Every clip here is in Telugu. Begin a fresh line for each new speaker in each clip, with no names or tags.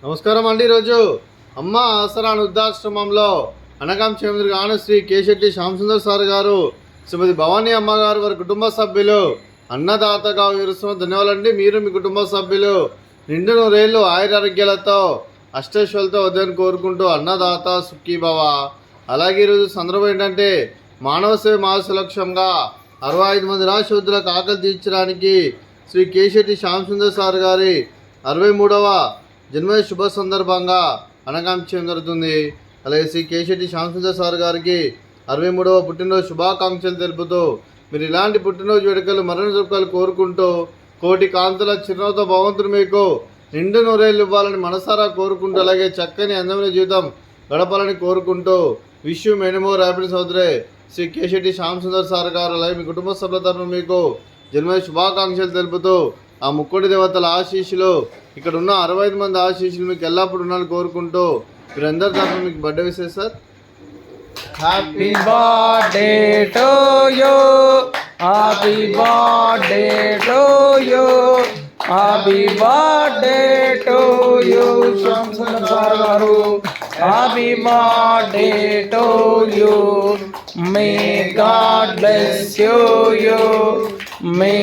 నమస్కారం అండి. ఈరోజు అమ్మ ఆసరా వృద్ధాశ్రమంలో అనగాం చేమదుర్గాను శ్రీ కేశెట్టి శ్యామసుందర్ సార్ గారు, శ్రీమతి భవానీ అమ్మగారు వారి కుటుంబ సభ్యులు అన్నదాతగా వివరిస్తున్న ధన్యవాదాలండి. మీరు మీ కుటుంబ సభ్యులు నిండు నూరేళ్ళు ఆయురారోగ్యాలతో అష్టైశ్వర్యాలతో వద్దని కోరుకుంటూ అన్నదాత సుఖీభవ. అలాగే ఈరోజు సందర్భం ఏంటంటే మానవ సేవ మాస లక్ష్యంగా 65 మంది రాష్ట్రవృద్ధులకు ఆకలి తీర్చడానికి శ్రీ కేశెట్టి శ్యామసుందర్ సార్ గారి 63వ జన్మదిన శుభ సందర్భంగా అనగాంక్షం జరుగుతుంది. అలాగే శ్రీ కేశెట్టి శ్యామసుందర్ సార్ గారికి 63వ పుట్టినరోజు శుభాకాంక్షలు తెలుపుతూ మీరు ఇలాంటి పుట్టినరోజు వేడుకలు మరిన్ని జరుపుకోవాలి కోరుకుంటూ కోటి కాంతుల చిరునవ్వుతో భగవంతుడు మీకు నిండు నూరేళ్ళు ఇవ్వాలని మనసారా కోరుకుంటూ అలాగే చక్కని అందమైన జీవితం గడపాలని కోరుకుంటూ wish you many more happiness సోదరే శ్రీ కేశెట్టి శ్యామసుందర్ సార్ గారు అలాగే మీ కుటుంబ సభ్యుల తరఫున మీకు జన్మదిన శుభాకాంక్షలు తెలుపుతూ ఆ ముక్కోటి దేవతల ఆశీస్సులు ఇక్కడ ఉన్న 65 మంది ఆశీస్సులు మీకు ఎల్లప్పుడూ ఉండాలని కోరుకుంటూ మీరందరి తరఫున మీకు birthday wishes sir.
Happy birthday to you, happy birthday to you, happy birthday to you Shyamasundar sir garu. Happy birthday to you, may God bless you, may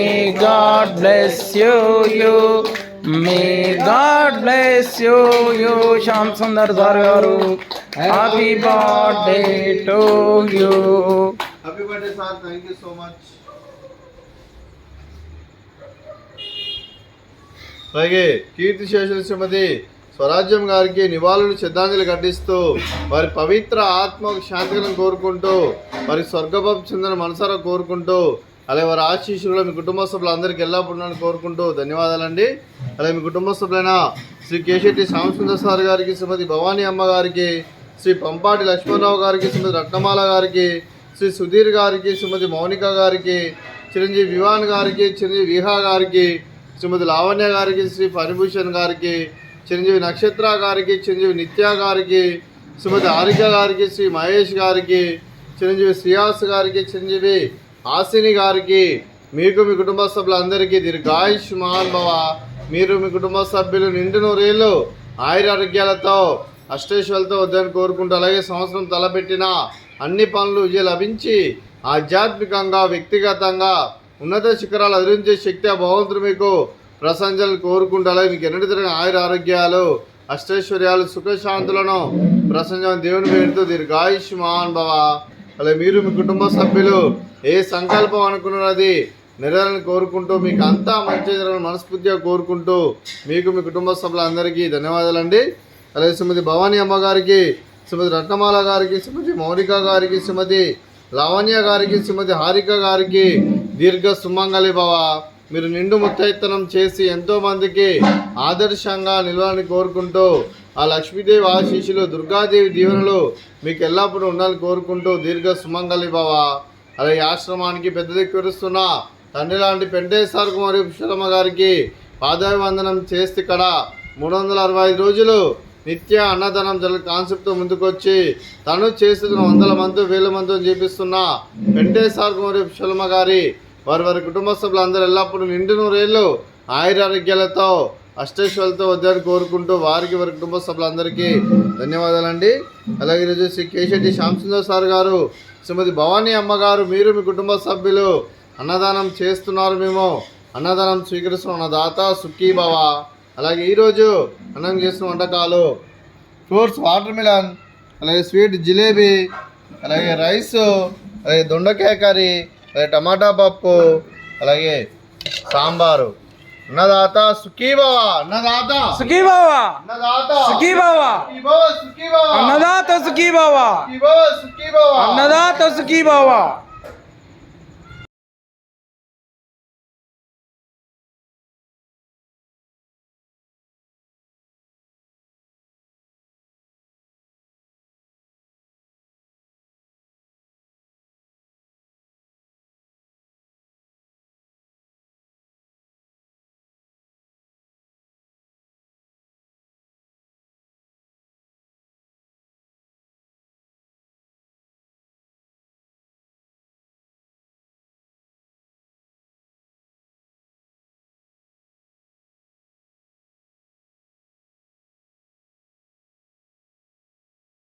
God bless you, may God bless you Shyamasundar sir garu. Happy birthday to you.
Happy birthday sir, thank you so much. అలాగే కీర్తిశేషులు శ్రీమతి స్వరాజ్యం గారికి నివాళులు శ్రద్ధాంజలి ఘటిస్తూ వారి పవిత్ర ఆత్మకు శాంతిని కోరుకుంటూ వారి స్వర్గభం చెందిన మనసారా కోరుకుంటూ అలాగే వారి ఆశీస్సులు మీ కుటుంబ సభ్యులందరికీ ఎల్లప్పుడూ కోరుకుంటూ ధన్యవాదాలండి. అలాగే మీ కుటుంబ సభ్యులైన శ్రీ కేశెట్టి శ్యామసుందర్ సార్ గారికి, శ్రీమతి భవానీ అమ్మ గారికి, శ్రీ పంపాటి లక్ష్మణరావు గారికి, శ్రీమతి రత్నమాల గారికి, శ్రీ సుధీర్ గారికి, శ్రీమతి మౌనిక గారికి, చిరంజీవి వివాన్ గారికి, చిరంజీవి విహా గారికి, శ్రీమతి లావణ్య గారికి, శ్రీ ఫణిభూషణ్ గారికి, చిరంజీవి నక్షత్ర గారికి, చిరంజీవి నిత్య గారికి, శ్రీమతి హారిక గారికి, శ్రీ మహేష్ గారికి, చిరంజీవి శ్రీయాస్ గారికి, చిరంజీవి ఆసిని గారికి, మీకు మీ కుటుంబ సభ్యులందరికీ దీర్ఘాయుష్మాన్ భవ. మీరు మీ కుటుంబ సభ్యులు నిండు నూరేళ్ళు ఆయురారోగ్యాలతో అష్టైశ్వర్యాలతో వద్దని కోరుకుంటూ అలాగే సంవత్సరం తలపెట్టిన అన్ని పనులు విజయం లభించి ఆధ్యాత్మికంగా వ్యక్తిగతంగా ఉన్నత శిఖరాలు అధిరించే శక్తి ఆ భగవంతుడు మీకు ప్రశంసలు కోరుకుంటూ అలాగే మీకు ఎన్నటి తిరిగిన ఆయురారోగ్యాలు అష్టైశ్వర్యాలు సుఖశాంతులను ప్రశంస దేవుని పేరుతో దీర్ఘాయుష్మాన్ భవ. అలాగే మీరు మీ కుటుంబ సభ్యులు ఏ సంకల్పం అనుకున్నది నెరవేరాలని కోరుకుంటూ మీకు అంతా మంచి జరగాలని మనస్ఫూర్తిగా కోరుకుంటూ మీకు మీ కుటుంబ సభ్యులందరికీ ధన్యవాదాలండి. అలాగే శ్రీమతి భవానీ అమ్మ గారికి, శ్రీమతి రత్నమాల గారికి, శ్రీమతి మౌనిక గారికి, శ్రీమతి లావణ్య గారికి, శ్రీమతి హారిక గారికి దీర్ఘ సుమంగళి భవ. మీరు నిండు ముత్తైత్తనం చేసి ఎంతోమందికి ఆదర్శంగా నిలవాలని కోరుకుంటూ ఆ లక్ష్మీదేవి ఆశీస్సులు దుర్గాదేవి దీవెనలు మీకు ఎల్లప్పుడూ ఉండాలని కోరుకుంటూ దీర్ఘ సుమంగళి భవ. అలాగే ఆశ్రమానికి పెద్ద దిక్కురుస్తున్న తండ్రి లాంటి పెంటేశ్వర కుమారి పుష్పలమ్మ గారికి పాదాభివందనం చేస్తే ఇక్కడ 365 రోజులు నిత్య అన్నదానం జల కాన్సెప్ట్తో ముందుకొచ్చి తను చేస్తున్న 100 మంది 1000 మందితో చేపిస్తున్న పెంటేశ్వర కుమారి పుష్పలమ్మ గారి వారి కుటుంబ సభ్యులందరూ ఎల్లప్పుడూ నిండు నూరేళ్ళు ఆయురారోగ్యాలతో అష్టైశ్వర్యాలతో వద్దని కోరుకుంటూ వారికి వారి కుటుంబ సభ్యులందరికీ ధన్యవాదాలండి. అలాగే ఈరోజు శ్రీ కేశెట్టి శ్యామసుందర్ సార్ గారు, శ్రీమతి భవానీ అమ్మగారు, మీరు మీ కుటుంబ సభ్యులు అన్నదానం చేస్తున్నారు. మేము అన్నదానం స్వీకరిస్తున్న దాత సుఖీభవ. అలాగే ఈరోజు అన్నం చేస్తున్న వంటకాలు ఫ్రూట్స్ వాటర్ మిలన్, అలాగే స్వీట్ జిలేబీ, అలాగే రైస్, అలాగే దొండకాయ కర్రీ, అలాగే టమాటా పప్పు, అలాగే సాంబారు. అన్నదాత సుఖీభవ, అన్నదాత
సుఖీభవ,
అన్నదాత
సుఖీభవ,
సుఖీభవ,
అన్నదాత సుఖీభవ,
సుఖీభవ,
అన్నదాత సుఖీభవ.